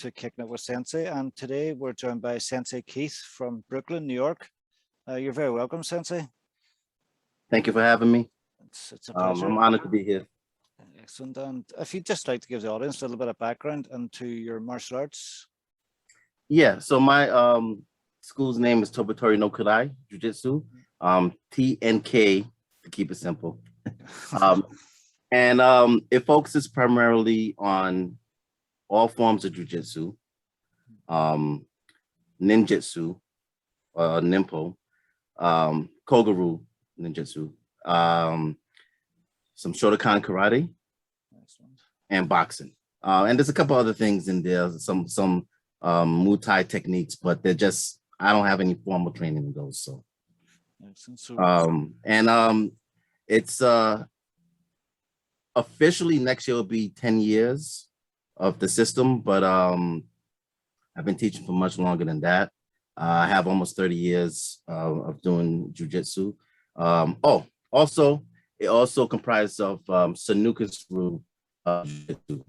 to Kicking It with Sensei, and today we're joined by Sensei Keith from Brooklyn, New York. You're very welcome, Sensei. Thank you for having me. It's a pleasure. I'm honored to be here. Excellent. And if you'd just like to give the audience a little bit of background into your martial arts. Yeah, so my school's name is Tobatori no Kurai Jujitsu, TNK to keep it simple. And it focuses primarily on all forms of jujitsu, ninjutsu, nimpo, kogaru ninjutsu, some Shotokan karate, and boxing. And there's a couple other things in there, some Muay Thai techniques, but they're just, I don't have any formal training in those. So, it's officially next year will be 10 years of the system, but I've been teaching for much longer than that. I have almost 30 years of doing jujitsu. It also comprises of Sanuka's-ryu jiu-jitsu.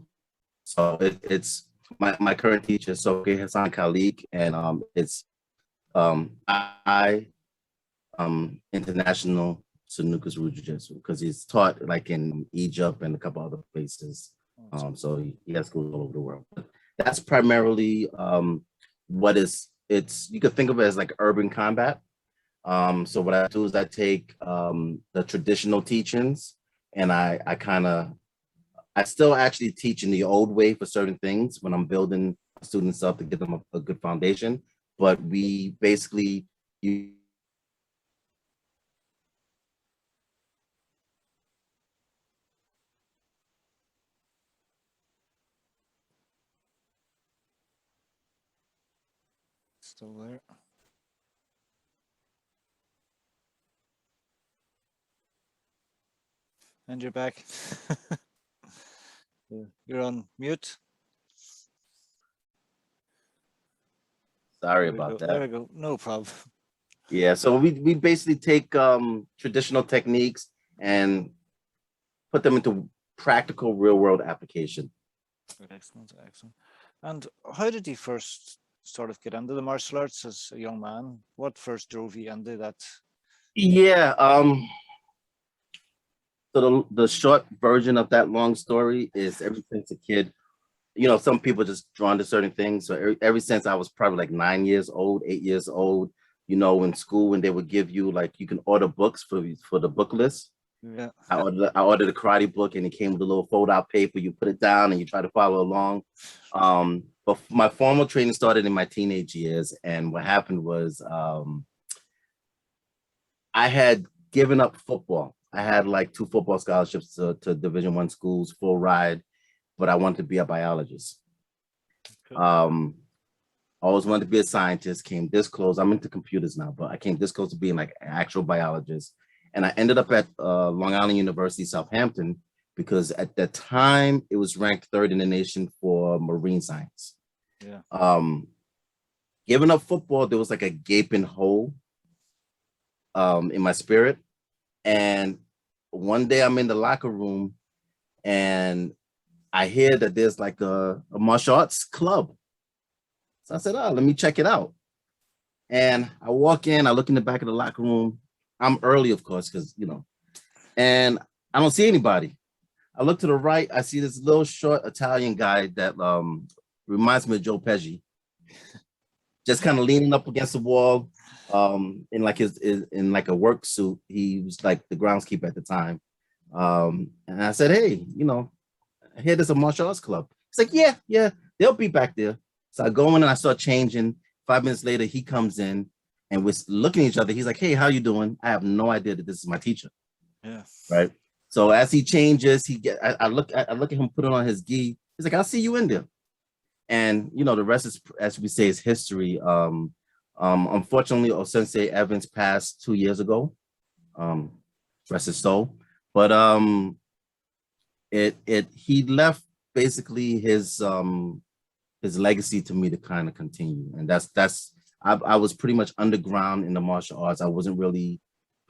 So it's my current teacher, Soke Hassan Khalik, and it's international Sanuka's-ryu jiu-jitsu because he's taught like in Egypt and a couple other places. So he has schools all over the world. But that's primarily what you could think of it as like urban combat. So what I do is I take the traditional teachings and I still actually teach in the old way for certain things when I'm building students up to give them a good foundation. But we basically Still there. And you're back. You're on mute. Sorry about that. There we go. No problem. Yeah, so we basically take traditional techniques and put them into practical real world application. Excellent. And how did you first sort of get into the martial arts as a young man? What first drove you into that? Yeah, so the short version of that long story is ever since a kid, you know, some people just drawn to certain things. So ever since I was probably like 9 years old, 8 years old, you know, in school when they would give you like, you can order books for the book list. Yeah. I ordered a karate book and it came with a little fold out paper. You put it down and you try to follow along. But my formal training started in my teenage years. And what happened was I had given up football. I had like 2 football scholarships to Division I schools, full ride, but I wanted to be a biologist. I always wanted to be a scientist, came this close. I'm into computers now, but I came this close to being like an actual biologist. And I ended up at Long Island University, Southampton, because at that time it was ranked 3rd in the nation for marine science. Yeah. Giving up football, there was like a gaping hole in my spirit. And one day I'm in the locker room and I hear that there's like a martial arts club. So I said, oh, let me check it out. And I walk in, I look in the back of the locker room. I'm early, of course, because, you know, and I don't see anybody. I look to the right, I see this little short Italian guy that reminds me of Joe Pesci. Just kind of leaning up against the wall in like in like a work suit. He was like the groundskeeper at the time. And I said, hey, you know, I hear there's a martial arts club. He's like, yeah, they'll be back there. So I go in and I start changing. 5 minutes later, he comes in and we're looking at each other. He's like, hey, how you doing? I have no idea that this is my teacher. Yeah. Right. So as he changes, I look at him putting on his gi. He's like, I'll see you in there. And you know, the rest is, as we say, is history. Unfortunately, Sensei Evans passed 2 years ago. Rest his soul. But he left basically his legacy to me to kind of continue. And I was pretty much underground in the martial arts. I wasn't really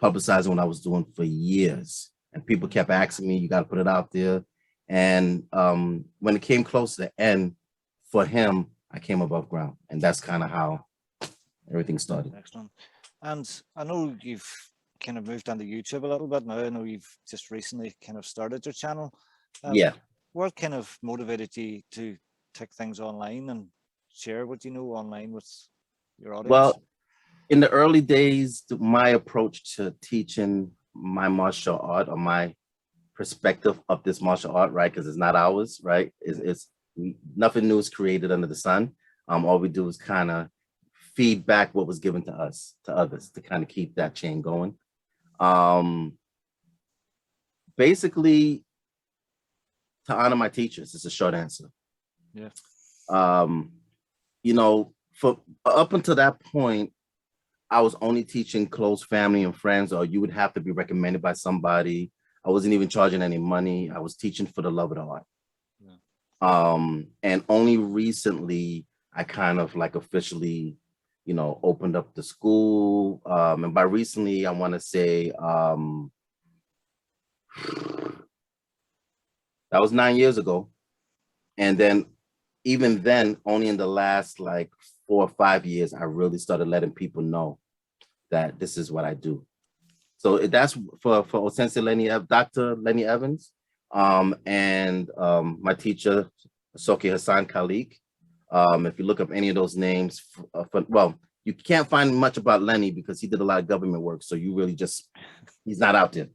publicizing what I was doing for years. And people kept asking me, you got to put it out there. And when it came close to the end for him, I came above ground, and that's kind of how everything started. Excellent. And I know you've kind of moved onto YouTube a little bit now. I know you've just recently kind of started your channel. Yeah. What kind of motivated you to take things online and share what you know online with your audience? Well, in the early days, my approach to teaching my martial art, or my perspective of this martial art, right? Because it's not ours, right? It's nothing new is created under the sun. All we do is kind of feedback what was given to us, to others, to kind of keep that chain going. Basically, to honor my teachers is a short answer. Yeah. You know, for up until that point, I was only teaching close family and friends, or you would have to be recommended by somebody. I wasn't even charging any money. I was teaching for the love of the art. Yeah. And only recently I kind of like officially, you know, opened up the school. And by recently, I want to say that was 9 years ago. And then even then, only in the last like 4 or 5 years, I really started letting people know that this is what I do. So that's for Sensei Dr. Lenny Evans, and my teacher, Soki Hassan Khalik. If you look up any of those names, well, you can't find much about Lenny because he did a lot of government work. So you really just, he's not out there.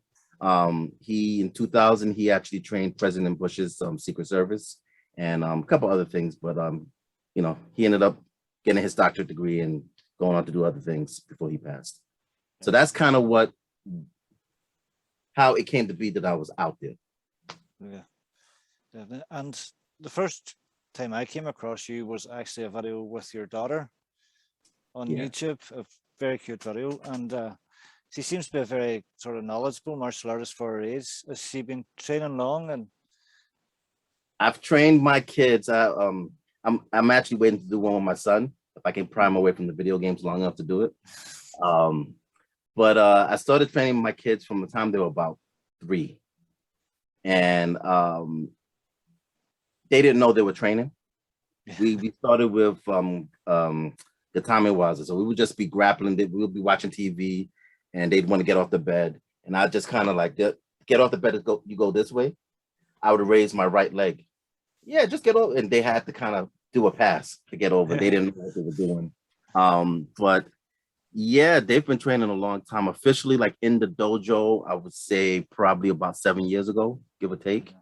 He, in 2000, he actually trained President Bush's Secret Service and a couple other things. But, you know, he ended up getting his doctorate degree and going on to do other things before he passed. So that's kind of how it came to be that I was out there. Yeah, definitely. And the first time I came across you was actually a video with your daughter on YouTube, a very cute video. And she seems to be a very sort of knowledgeable martial artist for her age. Has she been training long? And I've trained my kids. I'm actually waiting to do one with my son, if I can pry him away from the video games long enough to do it. But I started training my kids from the time they were about 3. And they didn't know they were training. We started with the time was, so we would just be grappling. We would be watching TV and they'd want to get off the bed. And I just kind of like, get off the bed and go, you go this way. I would raise my right leg. Yeah, just get over. And they had to kind of do a pass to get over. They didn't know what they were doing. But yeah, they've been training a long time. Officially, like in the dojo, I would say probably about 7 years ago, give or take.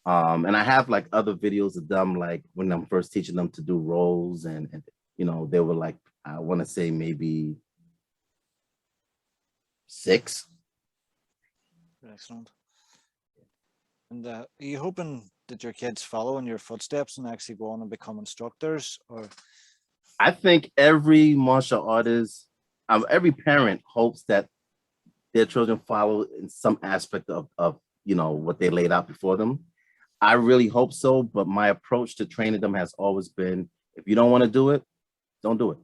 And I have like other videos of them, like when I'm first teaching them to do rolls, and you know, they were like, I want to say maybe 6. Excellent. And are you hoping that your kids follow in your footsteps and actually go on and become instructors? Or I think every martial artist, every parent hopes that their children follow in some aspect of you know, what they laid out before them. I really hope so, but my approach to training them has always been, if you don't want to do it, don't do it.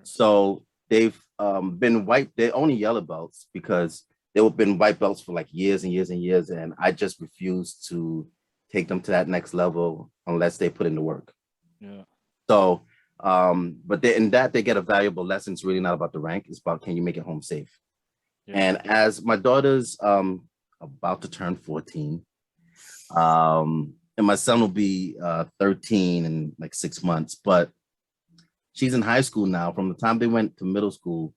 So they've been they're only yellow belts because they've been white belts for like years and years and years, and I just refuse to take them to that next level unless they put in the work. Yeah. So, but in that they get a valuable lesson. It's really not about the rank. It's about, can you make it home safe? Yeah. And as my daughter's about to turn 14, and my son will be 13 in like 6 months, but she's in high school now. From the time they went to middle school,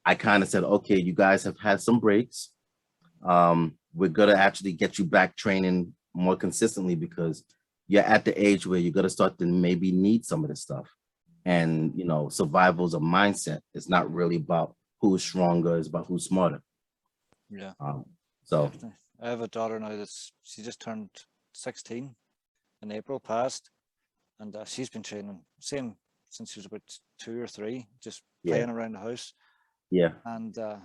I kind of said, okay, you guys have had some breaks. We're gonna actually get you back training more consistently because you're at the age where you're gonna start to maybe need some of this stuff. And you know, survival is a mindset. It's not really about who's stronger, it's about who's smarter. Yeah. So definitely. I have a daughter now she just turned 16 in April past, and she's been training same since she was about 2 or 3, just playing around the house. Yeah. And I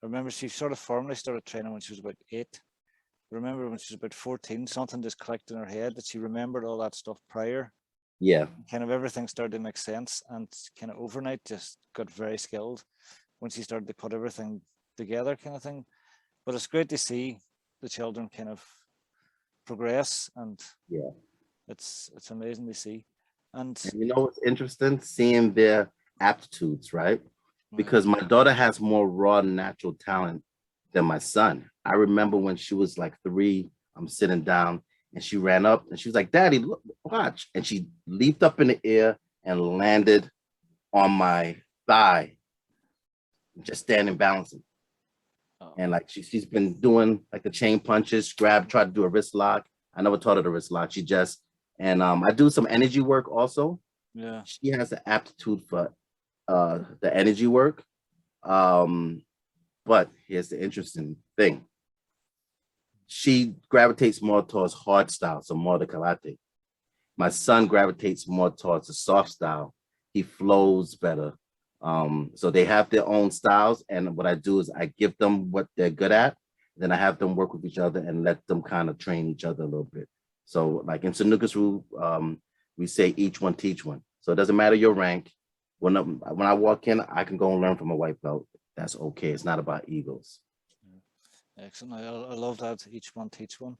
remember she sort of formally started training when she was about 8. I remember when she was about 14, something just clicked in her head that she remembered all that stuff prior. Yeah. Kind of everything started to make sense, and kind of overnight just got very skilled when she started to put everything together, kind of thing. But it's great to see the children kind of progress, and it's amazing to see. And you know what's interesting? Seeing their aptitudes, right? yeah, Because my daughter has more raw natural talent than my son. I remember when she was like 3, I'm sitting down and she ran up and she was like, Daddy, look, watch. And she leaped up in the air and landed on my thigh, just standing balancing. oh, And like she's been doing like the chain punches, tried to do a wrist lock. I never taught her the wrist lock. She just, and I do some energy work also. yeah, She has an aptitude for the energy work. Um, but here's the interesting thing. She gravitates more towards hard style, so more the karate. My son gravitates more towards the soft style. He flows better. So they have their own styles. And what I do is I give them what they're good at. Then I have them work with each other and let them kind of train each other a little bit. So like in Sanukasru, we say each one teach one. So it doesn't matter your rank. When I walk in, I can go and learn from a white belt. That's okay. It's not about egos. excellent. I love that. Each one teach one.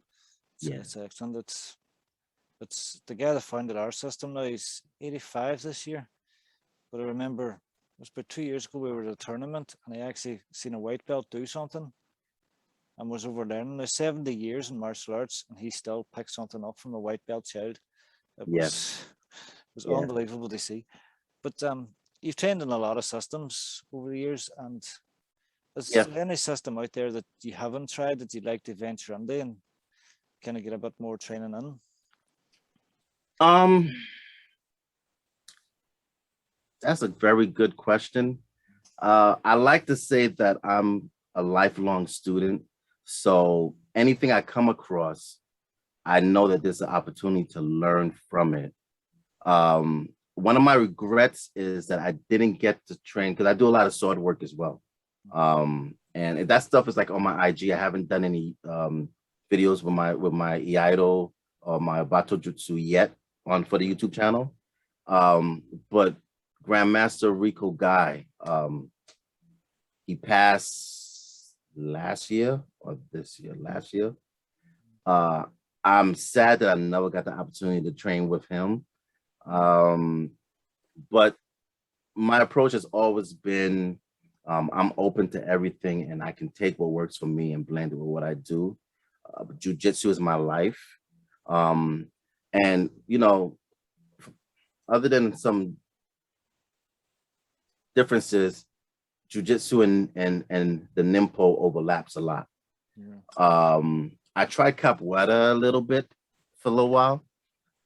It's excellent. It's the guy that founded our system now. He's 85 this year. But I remember it was about 2 years ago we were at a tournament and I actually seen a white belt do something and was over learning. Now 70 years in martial arts and he still picked something up from a white belt child. It was unbelievable to see. But you've trained in a lot of systems over the years, and is there any system out there that you haven't tried that you'd like to venture into and kind of get a bit more training in? That's a very good question. I like to say that I'm a lifelong student. So anything I come across, I know that there's an opportunity to learn from it. One of my regrets is that I didn't get to train because I do a lot of sword work as well. And that stuff is like on my IG. I haven't done any videos with my Iaido or my Bato Jutsu yet for the YouTube channel. But Grandmaster Rico Guy, he passed last year or this year, last year. I'm sad that I never got the opportunity to train with him. But my approach has always been, I'm open to everything and I can take what works for me and blend it with what I do. Jiu-Jitsu is my life. And, you know, other than some differences, Jiu-Jitsu and the Nimpo overlaps a lot. I tried capoeira a little bit for a little while.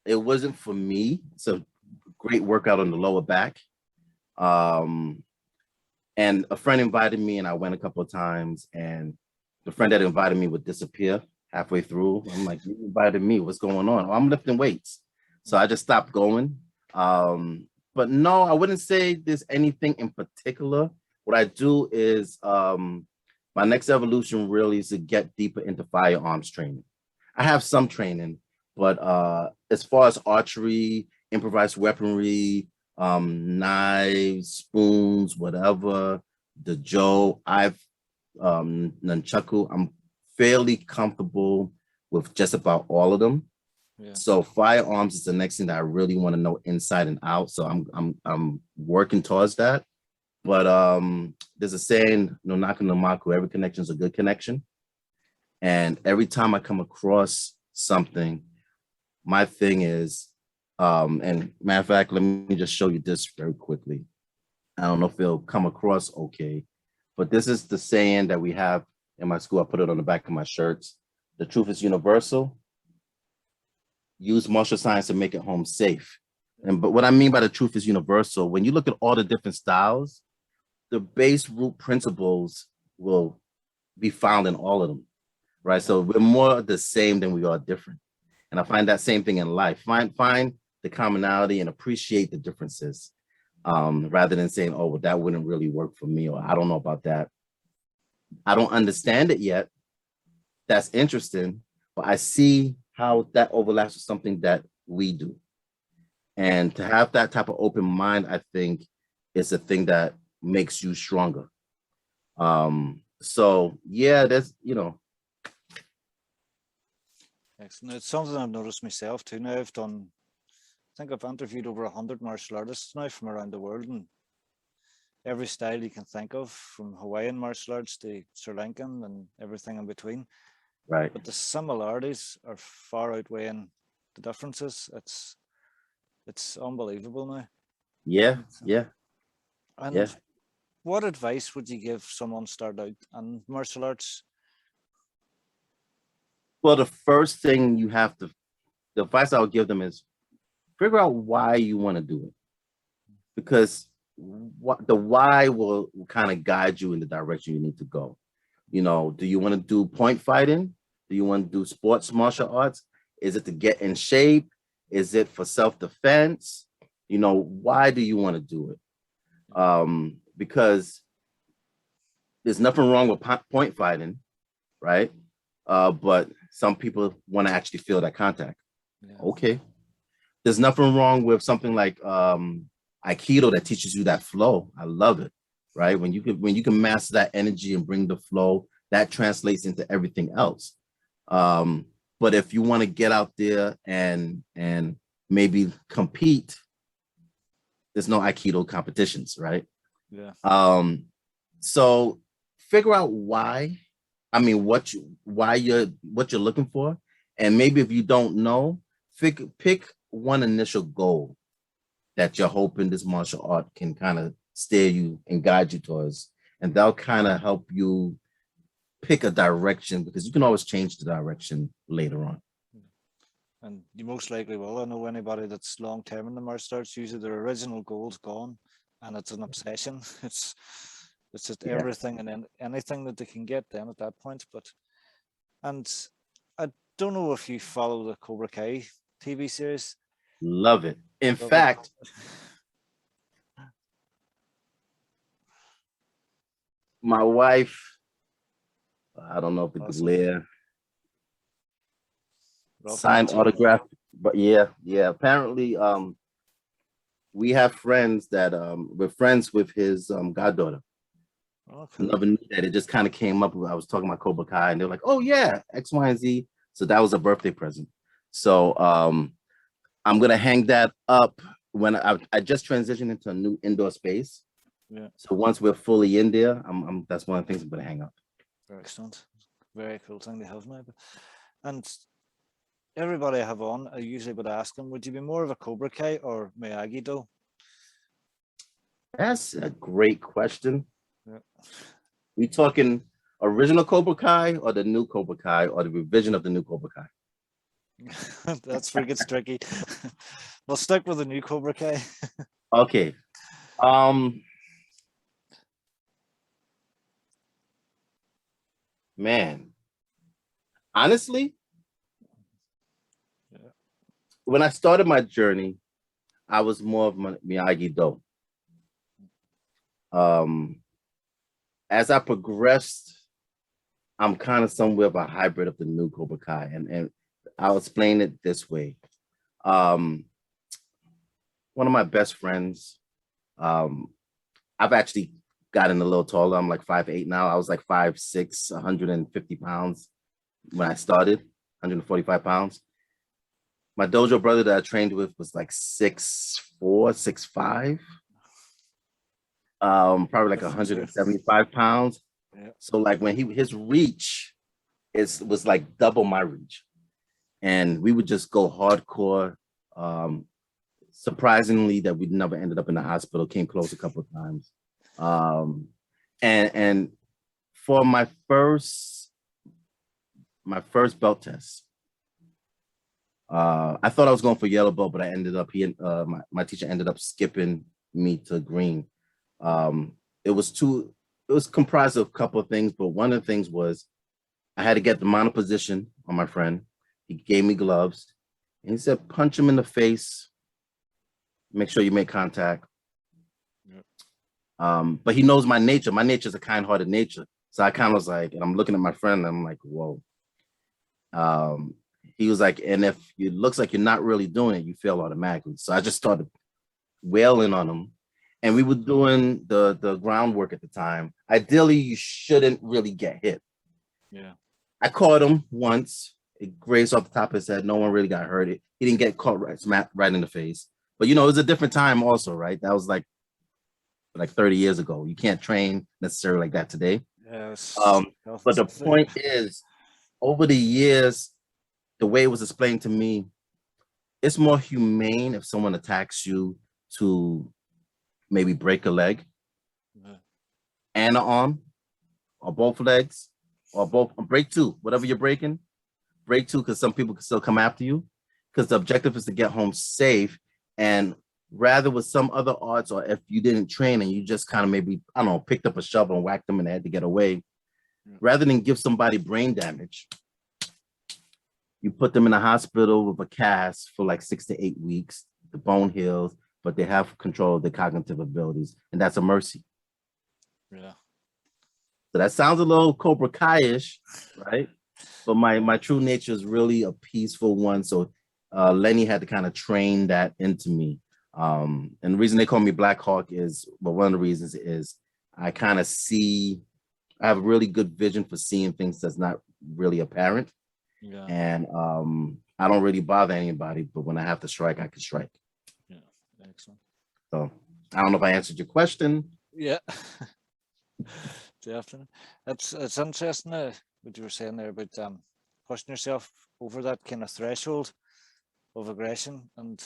It wasn't for me. It's a great workout on the lower back. And a friend invited me and I went a couple of times and the friend that invited me would disappear halfway through. I'm like, you invited me, what's going on? Oh, I'm lifting weights. So I just stopped going. But no, I wouldn't say there's anything in particular. What I do is my next evolution really is to get deeper into firearms training. I have some training, but as far as archery, improvised weaponry, knives, spoons, whatever, the Joe, I've nunchaku, I'm fairly comfortable with just about all of them. So firearms is the next thing that I really want to know inside and out. So I'm working towards that. But there's a saying, no naku no maku, every connection is a good connection. And every time I come across something, my thing is, and matter of fact, let me just show you this very quickly. I don't know if it'll come across okay, but this is the saying that we have in my school. I put it on the back of my shirts. The truth is universal. Use martial science to make it home safe. But what I mean by the truth is universal, when you look at all the different styles, the base root principles will be found in all of them, right? So we're more the same than we are different. And I find that same thing in life. Find the commonality and appreciate the differences, rather than saying, oh, well, that wouldn't really work for me, or I don't know about that. I don't understand it yet. That's interesting, but I see how that overlaps with something that we do. And to have that type of open mind, I think, is a thing that makes you stronger. So yeah, that's, you know. Excellent. It's something I've noticed myself too. Now I've done think I've interviewed over 100 martial artists now from around the world, and every style you can think of, from Hawaiian martial arts to Sri Lankan and everything in between. Right. But the similarities are far outweighing the differences. It's unbelievable now. Yeah. And what advice would you give someone start out in martial arts? Well, the first thing the advice I would give them is figure out why you want to do it, because the why will kind of guide you in the direction you need to go. You know, do you want to do point fighting? Do you want to do sports martial arts? Is it to get in shape? Is it for self-defense? You know, why do you want to do it? Because there's nothing wrong with point fighting, right? But some people want to actually feel that contact. Yeah. Okay. There's nothing wrong with something like Aikido that teaches you that flow. I love it, right? When you can master that energy and bring the flow, that translates into everything else. But if you want to get out there and maybe compete, there's no Aikido competitions, right? Yeah. So figure out why. I mean, what you're looking for, and maybe if you don't know, pick one initial goal that you're hoping this martial art can kind of steer you and guide you towards, and that'll kind of help you pick a direction, because you can always change the direction later on. And you most likely will. I know anybody that's long term in the martial arts, usually their original goal's gone, and it's an obsession. It's just everything and anything that they can get then at that point. And I don't know if you follow the Cobra Kai TV series. Love it. In fact, my wife, I don't know if it's Leah, signed autograph, but yeah. Apparently, we have friends that we're friends with his goddaughter. Okay. I never knew that. It just kind of came up. I was talking about Cobra Kai, and they're like, "Oh yeah, X, Y, and Z." So that was a birthday present. So I'm gonna hang that up when I just transitioned into a new indoor space. Yeah. So once we're fully in there, that's one of the things I'm gonna hang up. Very excellent. Very cool thing to have now. And everybody I have on, I usually would ask them, would you be more of a Cobra Kai or Miyagi-Do? That's a great question. Yeah. We talking original Cobra Kai or the new Cobra Kai or the revision of the new Cobra Kai? That's where it gets tricky. We'll stick with the new Cobra Kai. Okay. Man, honestly, when I started my journey, I was more of Miyagi-Do. As I progressed, I'm kind of somewhere of a hybrid of the new Cobra Kai, and I'll explain it this way. One of my best friends, I've actually gotten a little taller. I'm like 5'8" now. I was like 5'6", 150 pounds when I started, 145 pounds. My dojo brother that I trained with was like 6'4", 6'5". Probably like 175 pounds. Yeah. So like when his reach was like double my reach, and we would just go hardcore. Surprisingly, that we never ended up in the hospital. Came close a couple of times. And for my first belt test, I thought I was going for yellow belt, but I ended up my teacher ended up skipping me to green. It was comprised of a couple of things, but one of the things was I had to get the mono position on my friend. He gave me gloves and he said, punch him in the face. Make sure you make contact. Yep. But he knows my nature. My nature is a kind-hearted nature. So I kind of was like, and I'm looking at my friend and I'm like, whoa. He was like, and if it looks like you're not really doing it, you fail automatically. So I just started wailing on him. And we were doing the groundwork at the time. Ideally, you shouldn't really get hit. Yeah. I caught him once, It grazed off the top of his head. No one really got hurt. He didn't get caught smacked right in the face. But, it was a different time also, right? That was like 30 years ago. You can't train necessarily like that today. Yes. But the point is, over the years, the way it was explained to me, it's more humane if someone attacks you to maybe break a leg and an arm, or both legs, or break two, whatever you're breaking, break two, because some people can still come after you, because the objective is to get home safe. And rather with some other arts, or if you didn't train and you just kind of maybe, I don't know, picked up a shovel and whacked them in the head to get away, rather than give somebody brain damage, you put them in a hospital with a cast for like 6 to 8 weeks. The bone heals, but they have control of their cognitive abilities, and that's a mercy. Yeah. So that sounds a little Cobra Kai-ish, right? But my true nature is really a peaceful one. So Lenny had to kind of train that into me. And the reason they call me Blackhawk is, well, one of the reasons is I kind of I have a really good vision for seeing things that's not really apparent. Yeah. And I don't really bother anybody, but when I have to strike, I can strike. Yeah, excellent. So I don't know if I answered your question. Yeah, definitely. It's interesting what you were saying there about pushing yourself over that kind of threshold of aggression, and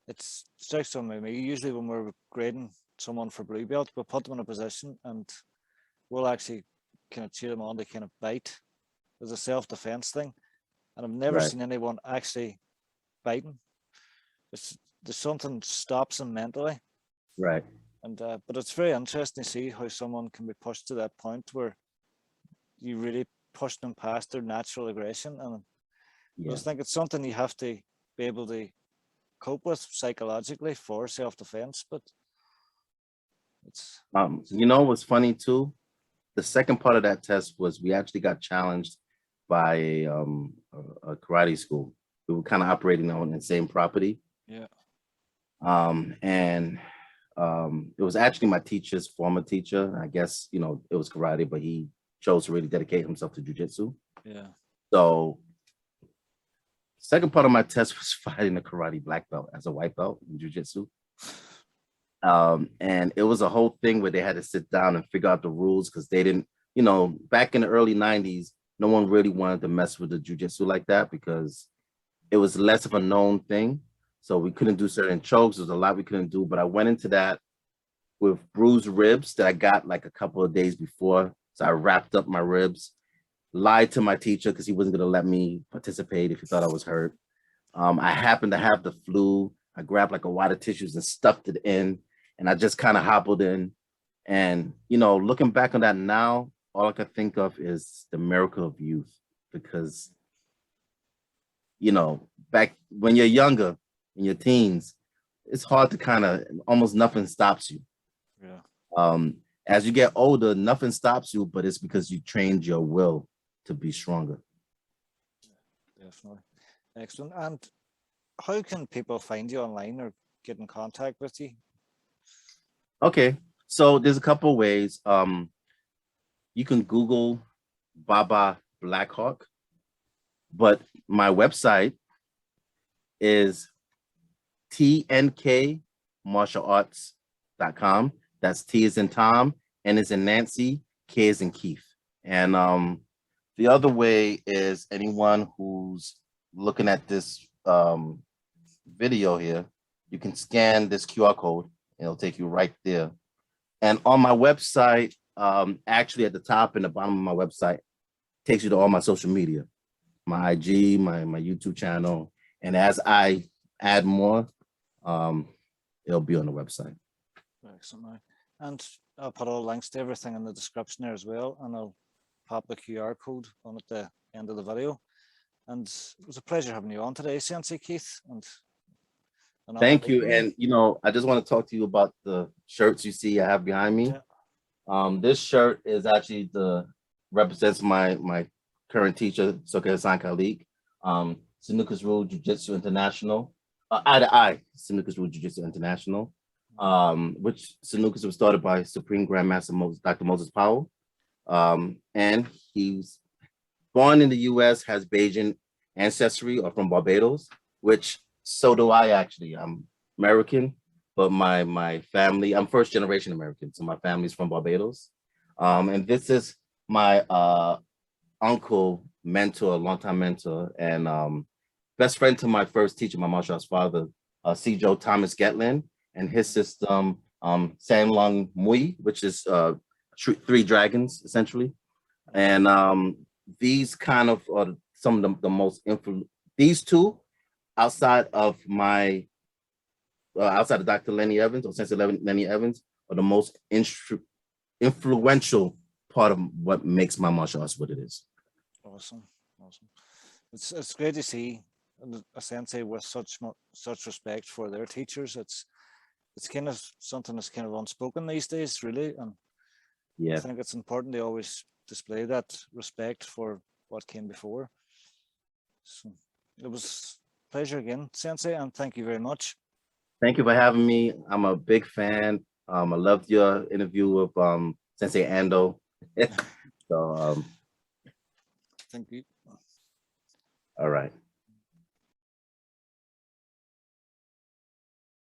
it strikes on me. Usually, when we're grading someone for blue belt, we'll put them in a position and we'll actually kind of cheer them on to kind of bite as a self-defense thing. And I've never seen anyone actually biting. There's something stops them mentally. Right. And but it's very interesting to see how someone can be pushed to that point where you really push them past their natural aggression. And I just think it's something you have to be able to cope with psychologically for self-defense. But it's what's funny too? The second part of that test was we actually got challenged by a karate school. We were kind of operating on the same property. Yeah. And it was actually my teacher's former teacher. I guess, it was karate, but he chose to really dedicate himself to jujitsu. Yeah. So second part of my test was fighting a karate black belt as a white belt in jujitsu. And it was a whole thing where they had to sit down and figure out the rules, because they didn't, back in the early 90s, no one really wanted to mess with the jujitsu like that because it was less of a known thing. So we couldn't do certain chokes. There's a lot we couldn't do, but I went into that with bruised ribs that I got like a couple of days before. So I wrapped up my ribs, lied to my teacher because he wasn't going to let me participate if he thought I was hurt. I happened to have the flu. I grabbed like a wad of tissues and stuffed it in, and I just kind of hobbled in. And, looking back on that now, all I could think of is the miracle of youth, because, back when you're younger, in your teens, it's hard to kind of, almost nothing stops you. Yeah. As you get older, nothing stops you, but it's because you trained your will to be stronger. Definitely. Excellent. And how can people find you online or get in contact with you? Okay, so there's a couple of ways. You can Google Baba Blackhawk, but my website is tnkmartialarts.com. That's T is in Tom, N is in Nancy, K is in Keith. And the other way is anyone who's looking at this video here, you can scan this QR code. It'll take you right there. And on my website, actually at the top and the bottom of my website, takes you to all my social media, my IG, my YouTube channel. And as I add more, it'll be on the website. Excellent. And I'll put all links to everything in the description there as well. And I'll pop the QR code on at the end of the video. And it was a pleasure having you on today, Sensei Keith. And thank you. And, I just want to talk to you about the shirts you see I have behind me. Yeah. This shirt is actually represents my current teacher, Soka-san Kalik, Sanuka's Rule Jiu-Jitsu International, Eye to Eye, Sanuka's Rule Jiu-Jitsu International, which Sanuka's was started by Supreme Grandmaster Dr. Moses Powell. And he's born in the US, has Beijing ancestry are from Barbados, which so do I actually. I'm American, but my family, I'm first generation American, so my family's from Barbados. And this is my uncle, mentor, longtime mentor, and best friend to my first teacher, my martial arts father, C. Joe Thomas Getlin, and his system, San Long Mui, which is three dragons, essentially. And these kind of are some of the most these two, outside of my, outside of Dr. Lenny Evans or Sensei Lenny Evans, are the most influential part of what makes my martial arts what it is. Awesome. It's great to see a sensei with such respect for their teachers. It's kind of something that's kind of unspoken these days, really, and I think it's important to always display that respect for what came before. So it was a pleasure again, Sensei, and thank you very much. Thank you for having me. I'm a big fan. I loved your interview with Sensei Ando. So thank you. All right.